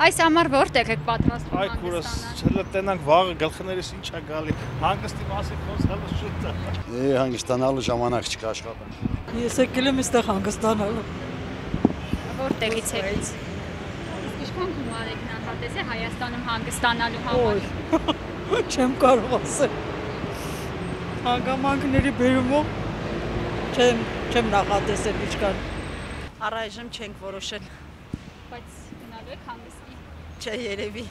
Այս համար որտեղ եք պատրաստվում Այ քուրս, հələ տենանք վաղը գլխներիս ինչ է գալի։ Հանգստի մասին խոս հələ շուտ է։ Հանգստանալու ժամանակ չկա աշխատանք։ Ես եկել եմ այստեղ հանգստանալու։ Որտեղից եք։ Ինչքան գումար եք նախատեսել Հայաստանում հանգստանալու համար։ Չեմ կարող ասել։ Հանգամանքների բերումով չեմ նախատեսել ինչքան։ Առայժմ չենք որոշել։ Բայց գնալու եք հանգստի։ Չէ, երևի։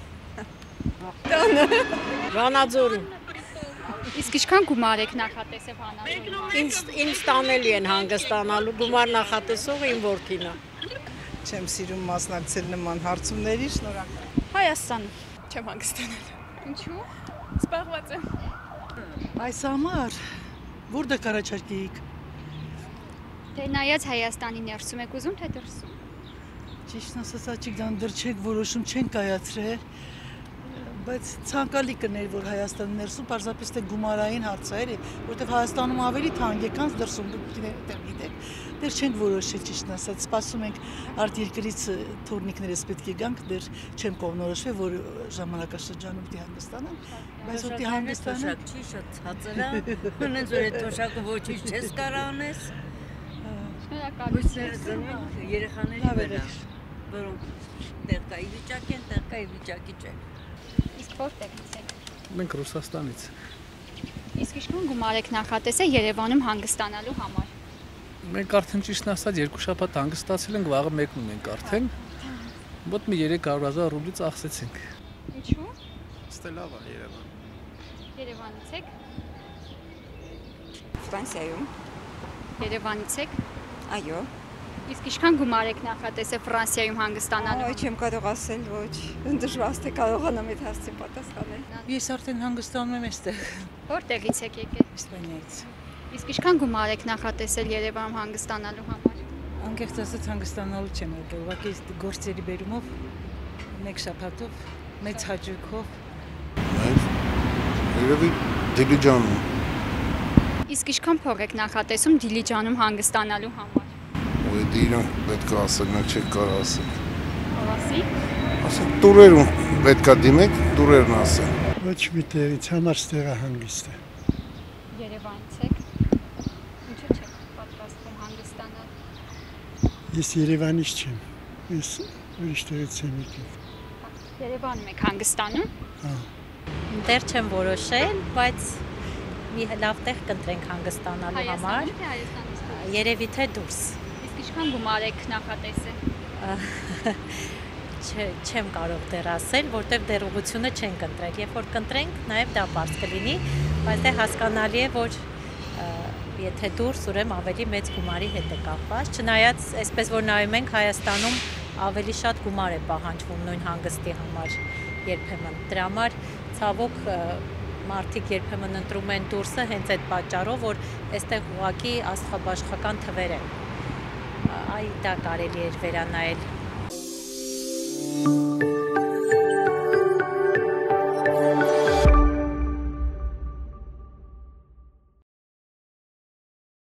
Վանաձորում։ Իսկ ինչքան գումար եք նախատեսել Վանաձորում։ Ինձ տանելի են հանգստանալու, գումար նախատեսողը իմ որդին է։ Չեմ սիրում մասնակցել նման հարցումների, շնորհակալ։ Հայաստանում։ Չեմ հանգստանալ։ Ինչու։ Սպառված եմ։ Այս համար որտեղ առաջարկեիք։ Թե նայած Հայաստանի ներսում եք ուզում, թե դրսում։ Ճիշտն ասած, աչիկան դեռ չենք որոշում, չենք կայացրել, բայց ցանկալի կներ, որ Հայաստանի ներսում պարզապես թե գումարային հարցեր է, որտեղ Հայաստանում ավելի թանկ է, քան դրսում, դուք գիտեք, դեռ չենք որոշել, ճիշտն ասած, սպասում ենք արտերկրից թորնիկներս պետք է գանք, դեռ չեմ կողմնորոշվել, որ ժամանակաշրջանում պիտի հանգստանան, բայց որտի հանգստանան։ Չի շատ ցածր է, ունես որ այդ թոշակը ոչինչ չես կարող անես։ Երեխաների վրա, որոնք տեղկա ի վիճակի են, տեղկա ի վիճակի չեն։ Իսկ որտեղից եք։ Մենք Ռուսաստանից։ Իսկ ինչքան գումար եք նախատեսել Երևանում հանգստանալու համար։ Մենք արդեն ճիշտն ասած 2 շաբաթ հանգստացել ենք, վաղը մեկնում ենք արդեն։ Մոտ մի 300,000 ռուբլի ծախսեցինք։ Ինչու։ Ստե լավ է Երևան։ Երևանից եք։ Ֆրանսիայում։ Երևանից եք։ Այո։ Իսկ ինչքան գումար եք նախատեսել Ֆրանսիայում հանգստանալու։ Այո, չեմ կարող ասել, ոչ։ Դժվար է կարողանամ այդ հարցին պատասխանել։ Ես արդեն հանգստանում եմ այստեղ։ Որտեղից եք եկել։ Իսպանիայից։ Իսկ ինչքան գումար եք նախատեսել Երևանում հանգստանալու համար։ Անկեղծ ասած հանգստանալու չեմ եկել, ուղղակի գործերի բերումով մեկ շաբաթով, մեծ հաճույքով։ Երևի Դիլիջանում։ Իսկ ինչքան փող եք նախատեսում Դիլիջանում հանգստանալու համար։ Ու դիրանք պետք է ասել, մենք չենք կարող ասել։ Ասի։ Ասել տուրերում պետք է դիմեք, տուրերն ասել։ Ոչ մի տեղից համար ստեղը հանգիստ է։ Երևանից եք։ Ինչու չեք պատրաստվում հանգստանալ։ Ես Երևանից չեմ, ես ուրիշ տեղից եմ եկել։ Երևանում եք հանգստանում։ Հա։ Դեռ չեմ որոշել, բայց մի լավ տեղ կընտրենք հանգստանալու համար։ Հայաստանում թե Հայաստանից։ Երևի թե դուրս։ Իսկ ինչքան գումար եք նախատեսել։ Չեմ կարող դեռ ասել, որտեղ դեռ ուղղությունը չենք ընտրել։ Երբ որ կընտրենք, նաև դա բարձ կլինի, բայց դե հասկանալի է, որ եթե դուրս, ուրեմն ավելի մեծ գումարի հետ է կապված, չնայած այսպես որ նայում ենք Հայաստանում ավելի շատ գումար է պահանջվում նույն հանգստի համար երբեմն։ Դրա համար ցավոք մարդիկ երբեմն ընտրում են դուրսը հենց այդ պատճառով, որ այստեղ ուղղակի աստղաբաշխական թվեր են։ Այ դա կարելի էր վերանայել։